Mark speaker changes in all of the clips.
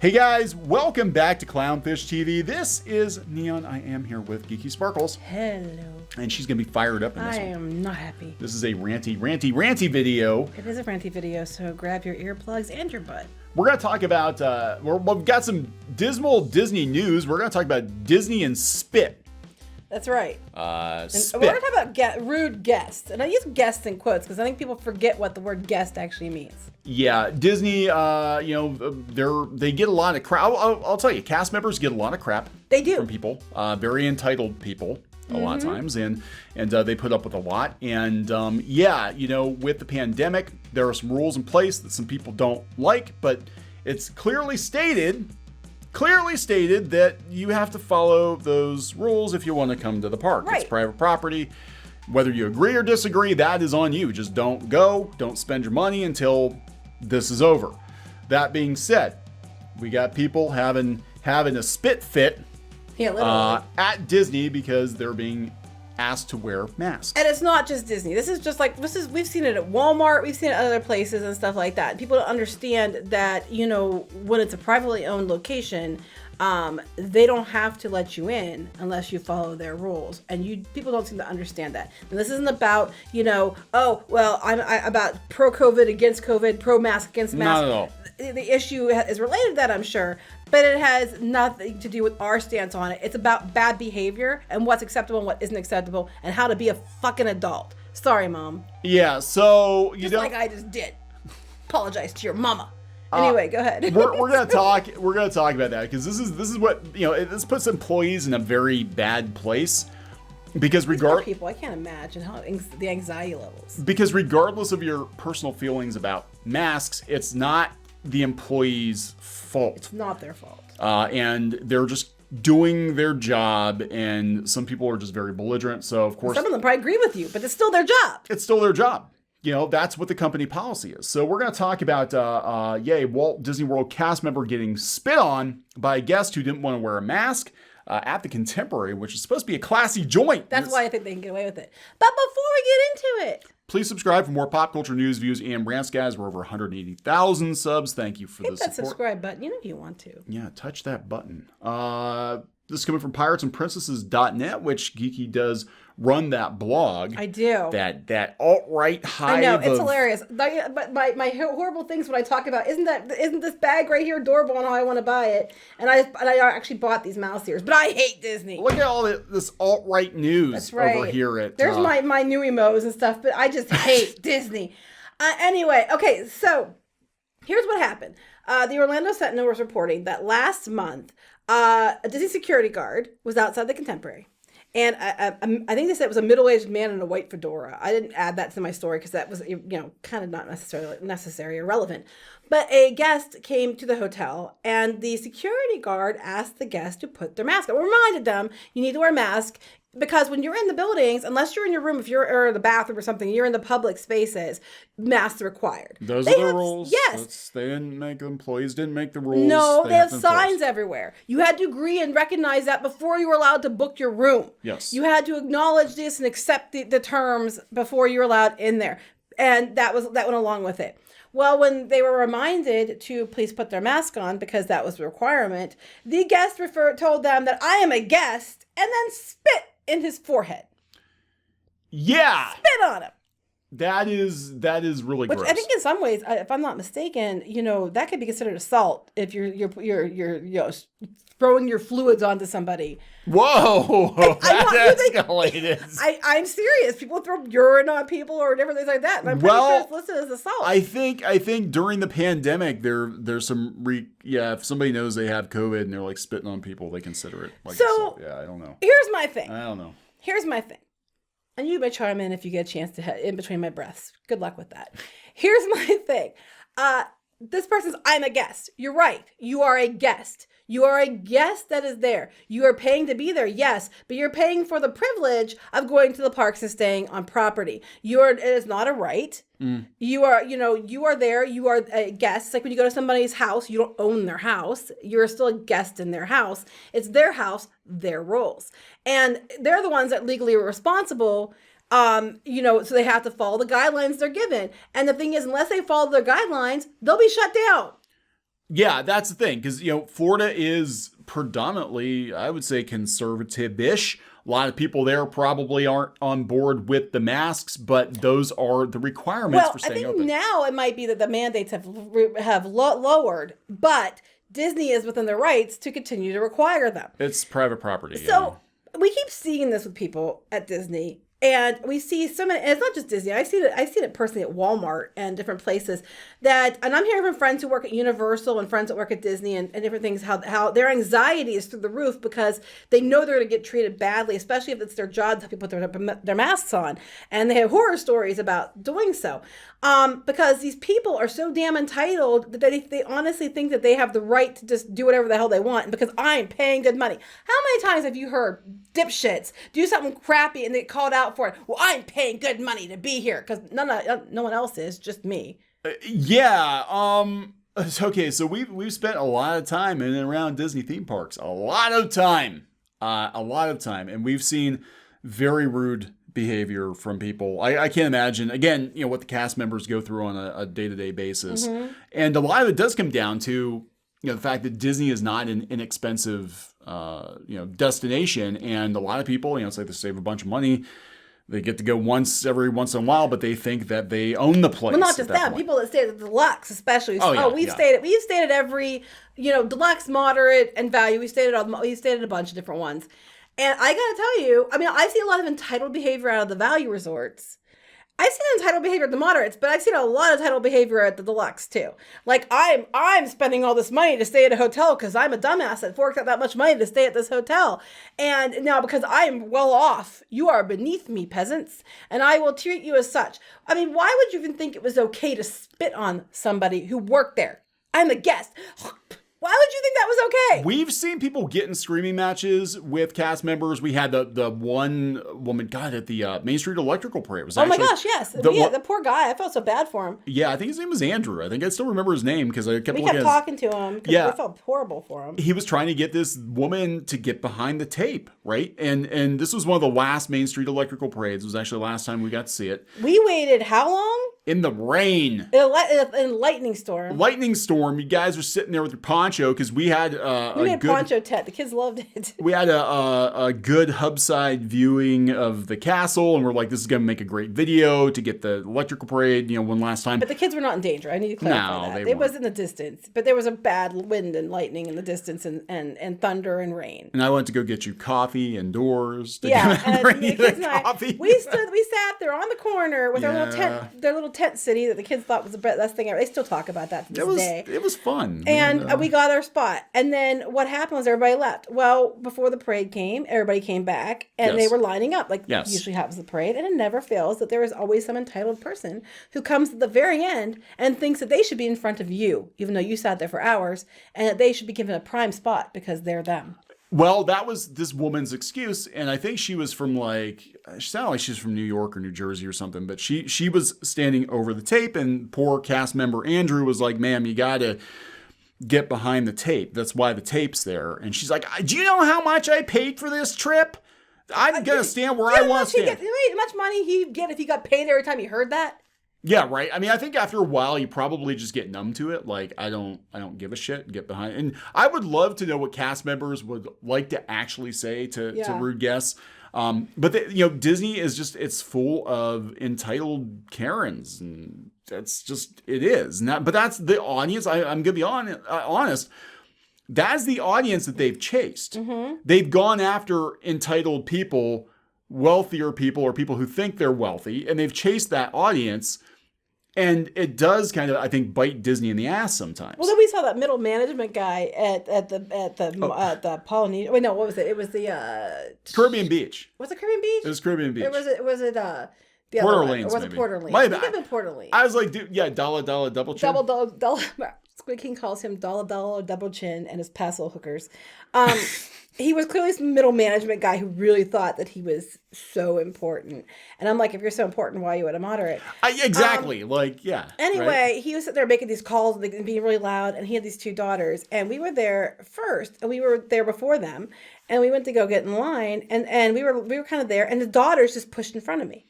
Speaker 1: Hey guys, welcome back to Clownfish TV. This is Kneon. I am here with Geeky Sparkles.
Speaker 2: Hello.
Speaker 1: And she's going to be fired up in this one.
Speaker 2: I am not happy.
Speaker 1: This is a ranty video.
Speaker 2: It is a ranty video, so grab your earplugs and your butt.
Speaker 1: We're going to talk about, we've got some dismal Disney news. We're going to talk about Disney and spit.
Speaker 2: That's right.
Speaker 1: Spit.
Speaker 2: We're going to talk about rude guests. And I use guests in quotes because I think people forget what the word guest actually means.
Speaker 1: Yeah, Disney, they get a lot of crap. I'll tell you, cast members get a lot of crap.
Speaker 2: They do.
Speaker 1: From people, very entitled people a lot of times, and they put up with a lot. And with the pandemic, there are some rules in place that some people don't like, but it's clearly stated that you have to follow those rules if you want to come to the park.
Speaker 2: Right.
Speaker 1: It's private property. Whether you agree or disagree, that is on you. Just don't go. Don't spend your money until this is over. That being said, we got people having a spit fit at Disney because they're being asked to wear masks.
Speaker 2: And it's not just Disney. We've seen it at Walmart, we've seen it at other places and stuff like that. People don't understand that, when it's a privately owned location, they don't have to let you in unless you follow their rules. And people don't seem to understand that. And this isn't about, I'm about pro-COVID against COVID, pro-mask against mask.
Speaker 1: Not at all.
Speaker 2: The issue is related to that, I'm sure, but it has nothing to do with our stance on it. It's about bad behavior and what's acceptable and what isn't acceptable and how to be a fucking adult. Sorry, Mom.
Speaker 1: Yeah, so
Speaker 2: like I just did. Apologize to your mama. Anyway, go ahead.
Speaker 1: we're gonna talk about that because this is what this puts employees in a very bad place. Because
Speaker 2: people, I can't imagine how the anxiety levels.
Speaker 1: Because regardless of your personal feelings about masks, it's not the employee's fault.
Speaker 2: It's not their fault.
Speaker 1: And they're just doing their job, and some people are just very belligerent. So of course,
Speaker 2: some of them probably agree with you, but it's still their job.
Speaker 1: It's still their job. That's what the company policy is. So we're going to talk about, Walt Disney World cast member getting spit on by a guest who didn't want to wear a mask at the Contemporary, which is supposed to be a classy joint.
Speaker 2: That's why I think they can get away with it. But before we get into it,
Speaker 1: please subscribe for more pop culture news, views, and rants, guys. We're over 180,000 subs. Thank you for the support.
Speaker 2: Hit that subscribe button, if you want to.
Speaker 1: Yeah, touch that button. This is coming from piratesandprincesses.net, which Geeky does run that blog.
Speaker 2: I do.
Speaker 1: That alt-right hive.
Speaker 2: I know, it's hilarious. But my horrible things when I talk about, isn't this bag right here adorable and how I want to buy it? And I actually bought these mouse ears, but I hate Disney.
Speaker 1: Look at all this alt-right news. That's right. Over here at...
Speaker 2: There's my new emos and stuff, but I just hate Disney. Anyway, okay, so here's what happened. The Orlando Sentinel was reporting that last month, a Disney security guard was outside the Contemporary. And I think they said it was a middle-aged man in a white fedora. I didn't add that to my story because that was, kind of not necessary or relevant. But a guest came to the hotel, and the security guard asked the guest to put their mask on. Reminded them, you need to wear a mask. Because when you're in the buildings, unless you're in your room, if you're in the bathroom or something, you're in the public spaces, masks are required.
Speaker 1: Those are the rules. Yes. Employees didn't make the rules.
Speaker 2: No, they have signs everywhere. You had to agree and recognize that before you were allowed to book your room.
Speaker 1: Yes.
Speaker 2: You had to acknowledge this and accept the terms before you were allowed in there. And that went along with it. Well, when they were reminded to please put their mask on because that was the requirement, the guest told them that I am a guest and then spit in his forehead.
Speaker 1: Yeah.
Speaker 2: Spit on him.
Speaker 1: That is really gross.
Speaker 2: Which I think in some ways, if I'm not mistaken, that could be considered assault if you're throwing your fluids onto somebody.
Speaker 1: Whoa, that escalated.
Speaker 2: I'm serious. People throw urine on people or different things like that. And I'm pretty sure it's listed as assault.
Speaker 1: I think during the pandemic, there's some if somebody knows they have COVID and they're like spitting on people, they consider it like assault. Yeah, I don't know.
Speaker 2: Here's my thing.
Speaker 1: I don't know.
Speaker 2: Here's my thing. And you may chime in if you get a chance to head in between my breaths. Good luck with that. Here's my thing. This person's, I'm a guest. You're right. You are a guest. You are a guest that is there. You are paying to be there, yes, but you're paying for the privilege of going to the parks and staying on property. It is not a right. You are there. You are a guest. It's like when you go to somebody's house, you don't own their house. You're still a guest in their house. It's their house, their rules. And they're the ones that legally are responsible. So they have to follow the guidelines they're given. And the thing is, unless they follow their guidelines, they'll be shut down.
Speaker 1: Yeah, that's the thing, because Florida is predominantly, I would say, conservative-ish. A lot of people there probably aren't on board with the masks, but those are the requirements
Speaker 2: Well,
Speaker 1: for
Speaker 2: I
Speaker 1: staying
Speaker 2: think
Speaker 1: open.
Speaker 2: now it might be that the mandates have lowered, but Disney is within their rights to continue to require them.
Speaker 1: It's private property.
Speaker 2: So we keep seeing this with people at Disney. And we see so many, and it's not just Disney. I've seen it personally at Walmart and different places and I'm hearing from friends who work at Universal and friends that work at Disney and different things, how their anxiety is through the roof because they know they're going to get treated badly, especially if it's their job to have people put their masks on. And they have horror stories about doing so. Because these people are so damn entitled that they honestly think that they have the right to just do whatever the hell they want. And because I'm paying good money. How many times have you heard dipshits do something crappy and they get called out for it? Well, I'm paying good money to be here because no one else is, just me.
Speaker 1: Okay, so we've spent a lot of time in and around Disney theme parks. A lot of time. And we've seen very rude behavior from people. I can't imagine, again, what the cast members go through on a day-to-day basis. Mm-hmm. And a lot of it does come down to, the fact that Disney is not an inexpensive, destination. And a lot of people, it's like they save a bunch of money. They get to go every once in a while, but they think that they own the place.
Speaker 2: Well, not just that. People that stay at the deluxe, especially. We've stayed at every, deluxe, moderate, and value. We've stayed at a bunch of different ones. And I gotta tell you, I see a lot of entitled behavior out of the value resorts. I've seen entitled behavior at the moderates, but I've seen a lot of entitled behavior at the deluxe too. Like I'm spending all this money to stay at a hotel because I'm a dumbass that forks out that much money to stay at this hotel. And now because I'm well off, you are beneath me, peasants, and I will treat you as such. Why would you even think it was okay to spit on somebody who worked there? I'm a guest. Why would you think that was okay?
Speaker 1: We've seen people get in screaming matches with cast members. We had the one woman, God, at the Main Street Electrical Parade.
Speaker 2: Oh my gosh, yes. The poor guy. I felt so bad for him.
Speaker 1: Yeah, I think his name was Andrew. I think I still remember his name because I kept
Speaker 2: talking to him because I felt horrible for him.
Speaker 1: He was trying to get this woman to get behind the tape, right? And this was one of the last Main Street Electrical Parades. It was actually the last time we got to see it.
Speaker 2: We waited how long?
Speaker 1: In the rain.
Speaker 2: In a lightning storm.
Speaker 1: Lightning storm. You guys are sitting there with your poncho because we had
Speaker 2: a poncho tent. The kids loved it.
Speaker 1: We had a good hubside viewing of the castle, and we're like, this is going to make a great video to get the electrical parade, one last time.
Speaker 2: But the kids were not in danger. I need to clarify that. It was in the distance, but there was a bad wind and lightning in the distance and thunder and rain.
Speaker 1: And I went to go get you coffee indoors.
Speaker 2: And bring you the coffee. We sat there on the corner with their little tent city that the kids thought was the best thing ever. They still talk about that to this day.
Speaker 1: It was fun.
Speaker 2: And we got our spot. And then what happened was everybody left. Well, before the parade came, everybody came back and they were lining up like usually happens at the parade. And it never fails that there is always some entitled person who comes at the very end and thinks that they should be in front of you, even though you sat there for hours, and that they should be given a prime spot because they're them.
Speaker 1: Well, that was this woman's excuse, and I think she was from she sounded like she was from New York or New Jersey or something, but she was standing over the tape, and poor cast member Andrew was like, ma'am, you gotta get behind the tape. That's why the tape's there. And she's like, do you know how much I paid for this trip? I'm gonna stand where I want to stand.
Speaker 2: How much money he'd get if he got paid every time he heard that?
Speaker 1: Yeah, right. I think after a while, you probably just get numb to it. Like, I don't give a shit. Get behind. And I would love to know what cast members would like to actually say to rude guests. But Disney is it's full of entitled Karens, and that's just it is. But that's the audience. I'm gonna be honest. That's the audience that they've chased. Mm-hmm. They've gone after entitled people, wealthier people, or people who think they're wealthy, and they've chased that audience. And it does kind of, I think, bite Disney in the ass sometimes.
Speaker 2: Well, then we saw that middle management guy at the Polynesian. Wait, no, what was it? It was the
Speaker 1: Caribbean Beach.
Speaker 2: Was it Caribbean Beach?
Speaker 1: It was Caribbean Beach.
Speaker 2: Was it the
Speaker 1: Port
Speaker 2: other
Speaker 1: Orleans?
Speaker 2: Or was it Port Orleans?
Speaker 1: I
Speaker 2: think it was Port Orleans.
Speaker 1: I was like, dude, yeah, dollar double chin.
Speaker 2: Double. Squid King calls him dollar double chin and his paso hookers. He was clearly some middle management guy who really thought that he was so important. And I'm like, if you're so important, why are you at a moderate?
Speaker 1: Exactly.
Speaker 2: Anyway,
Speaker 1: right?
Speaker 2: He was sitting there making these calls and being really loud. And he had these two daughters. And we were there first. And we were there before them. And we went to go get in line. And we were kind of there. And the daughters just pushed in front of me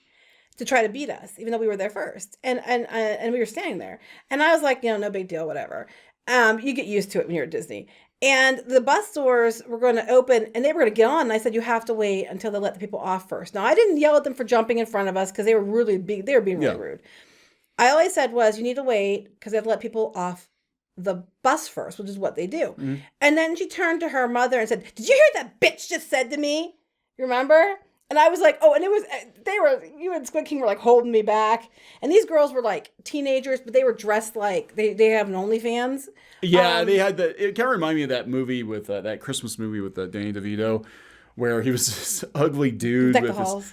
Speaker 2: to try to beat us, even though we were there first. And we were standing there. And I was like, no big deal, whatever. You get used to it when you're at Disney. And the bus doors were going to open and they were going to get on. And I said, you have to wait until they let the people off first. Now, I didn't yell at them for jumping in front of us because they were really big. They were being really rude. All I said was, you need to wait because they have to let people off the bus first, which is what they do. Mm-hmm. And then she turned to her mother and said, did you hear that bitch just said to me? You remember? And I was like, oh, and you and Squid King were like holding me back. And these girls were like teenagers, but they were dressed like they have an OnlyFans.
Speaker 1: Yeah, they had it kind of reminded me of that movie with that Christmas movie with Danny DeVito, where he was this ugly dude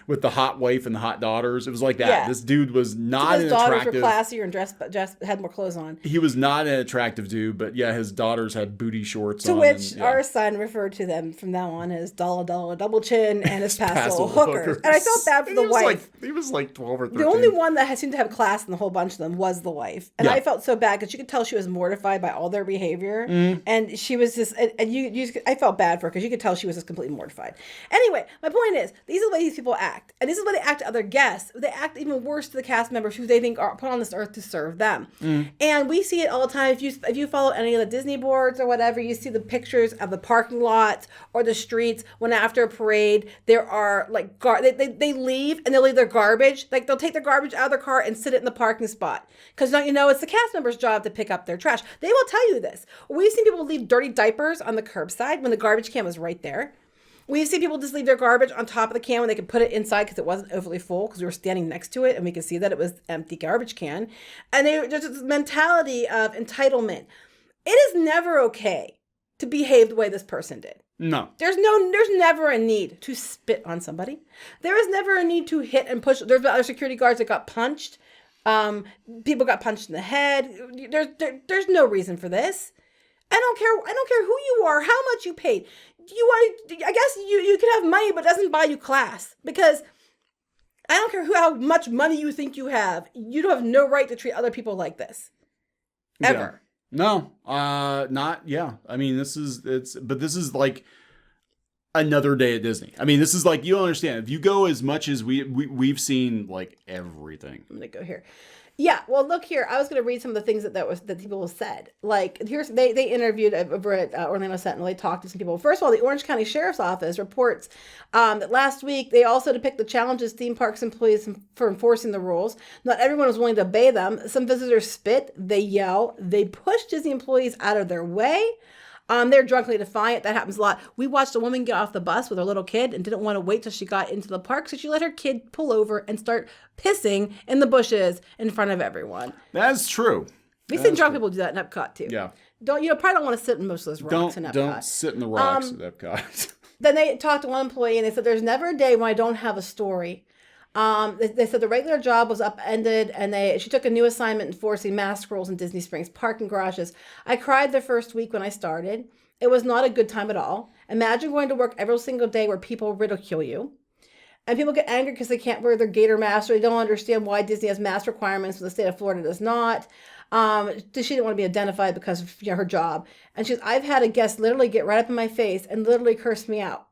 Speaker 1: with the hot wife and the hot daughters. It was like that. Yeah. This dude was not an attractive. His daughters were classier and dressed had more clothes on. He was not an attractive dude, but yeah, his daughters had booty shorts on.
Speaker 2: To which our son referred to them from now on as Dollar Double Chin and his Paso hookers. And I felt bad for the wife.
Speaker 1: He was like 12 or 13.
Speaker 2: The only one that seemed to have class in the whole bunch of them was the wife. And I felt so bad because you could tell she was mortified by all their behavior. Mm. And she was just, and I felt bad for her because you could tell she was just completely mortified. Anyway, my point is, these are the way these people act. And this is the way they act to other guests. They act even worse to the cast members who they think are put on this earth to serve them. Mm. And we see it all the time. If you follow any of the Disney boards or whatever, you see the pictures of the parking lots or the streets when after a parade, there are like, they leave and they'll leave their garbage. Like they'll take their garbage out of their car and sit it in the parking spot. Because don't you know, it's the cast members' job to pick up their trash. They will tell you this. We've seen people leave dirty diapers on the curbside when the garbage can was right there. We've seen people just leave their garbage on top of the can when they could put it inside because it wasn't overly full because we were standing next to it and we could see that it was an empty garbage can. And there's this mentality of entitlement. It is never okay to behave the way this person did.
Speaker 1: No.
Speaker 2: There's never a need to spit on somebody. There is never a need to hit and push. There's other security guards that got punched. People got punched in the head. There's no reason for this. I don't care who you are, how much you paid. I guess you can have money, but it doesn't buy you class. Because I don't care how much money you think you have. You don't have no right to treat other people like this. Ever.
Speaker 1: Yeah. No, not, yeah. I mean, this is like another day at Disney. I mean, this is like, you don't understand. If you go as much as we've seen like everything.
Speaker 2: I'm going to go here. Yeah, well, look here. I was going to read some of the things that people said. Like, they interviewed over at Orlando Sentinel. They talked to some people. First of all, the Orange County Sheriff's Office reports that last week they also depict the challenges theme parks employees for enforcing the rules. Not everyone was willing to obey them. Some visitors spit, they yell, they push Disney employees out of their way. They're drunkenly defiant. That happens a lot. We watched a woman get off the bus with her little kid and didn't want to wait till she got into the park, so she let her kid pull over and start pissing in the bushes in front of everyone.
Speaker 1: That's true.
Speaker 2: We've seen drunk people do that in Epcot too.
Speaker 1: Yeah.
Speaker 2: Probably don't want to sit in most of those rocks in Epcot.
Speaker 1: Don't sit in the rocks at Epcot.
Speaker 2: Then they talked to one employee and they said, "There's never a day when I don't have a story." They said the regular job was upended and she took a new assignment enforcing mask rules in Disney Springs parking garages. I cried the first week when I started. It was not a good time at all. Imagine going to work every single day where people ridicule you. And people get angry because they can't wear their gator mask or they don't understand why Disney has mask requirements but the state of Florida does not. She didn't want to be identified because of her job. And I've had a guest literally get right up in my face and literally curse me out.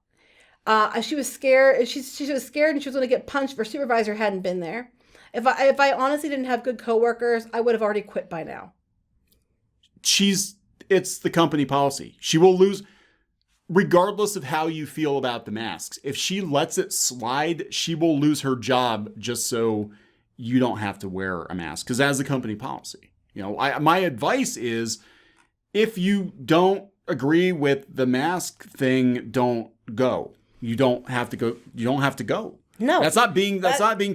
Speaker 2: She was scared. She was scared and she was going to get punched if her supervisor hadn't been there. If I honestly didn't have good coworkers, I would have already quit by now.
Speaker 1: It's the company policy. She will lose regardless of how you feel about the masks. If she lets it slide, she will lose her job just so you don't have to wear a mask because that's the company policy. My advice is if you don't agree with the mask thing, don't go. You don't have to go. You don't have to go. No, that's not being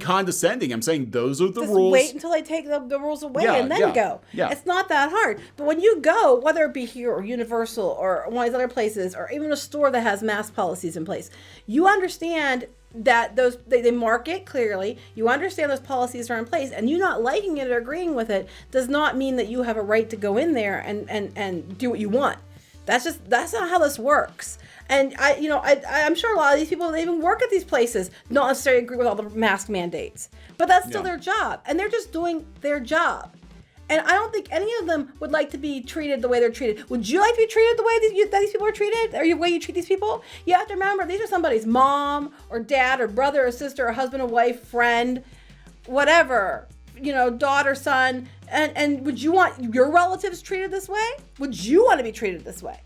Speaker 1: condescending. I'm saying those are the rules.
Speaker 2: Wait until they take the rules away and then go. Yeah. It's not that hard. But when you go, whether it be here or Universal or one of these other places or even a store that has mask policies in place, you understand that they mark it clearly. You understand those policies are in place, and you not liking it or agreeing with it does not mean that you have a right to go in there and do what you want. That's not how this works. And I'm sure a lot of these people, they even work at these places, don't necessarily agree with all the mask mandates, but that's still their job, and they're just doing their job. And I don't think any of them would like to be treated the way they're treated. Would you like to be treated the way that these people are treated, or the way you treat these people? You have to remember, these are somebody's mom or dad or brother or sister or husband or wife, friend, whatever. daughter, son, and would you want your relatives treated this way? Would you want to be treated this way?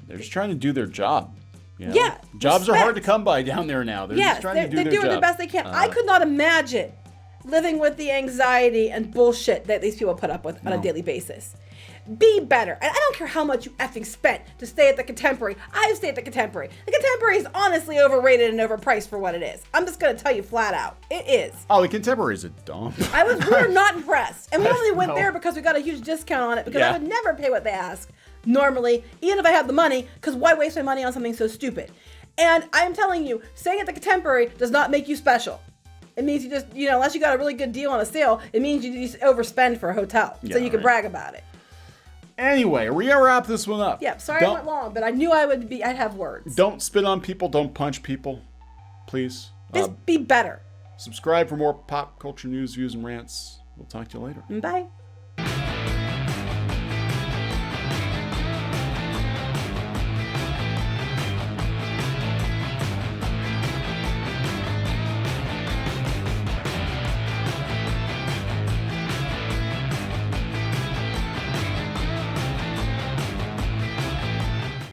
Speaker 1: They're just trying to do their job.
Speaker 2: Yeah.
Speaker 1: Jobs are hard to come by down there now. They're just trying to do their job.
Speaker 2: They're doing the best they can. I could not imagine living with the anxiety and bullshit that these people put up with on a daily basis. Be better. And I don't care how much you effing spent to stay at the Contemporary. I've stayed at the Contemporary. The Contemporary is honestly overrated and overpriced for what it is. I'm just going to tell you flat out. It is.
Speaker 1: Oh, the Contemporary is a dump.
Speaker 2: We were not impressed. And we only went there because we got a huge discount on it, because I would never pay what they ask normally, even if I had the money, because why waste my money on something so stupid? And I'm telling you, staying at the Contemporary does not make you special. It means you just, unless you got a really good deal on a sale, it means you just overspend for a hotel. So you can brag about it.
Speaker 1: Anyway, we're going to wrap this one up.
Speaker 2: Yeah, sorry I went long, but I knew I'd have words.
Speaker 1: Don't spit on people. Don't punch people. Please.
Speaker 2: Just be better.
Speaker 1: Subscribe for more pop culture news, views, and rants. We'll talk to you later.
Speaker 2: Bye.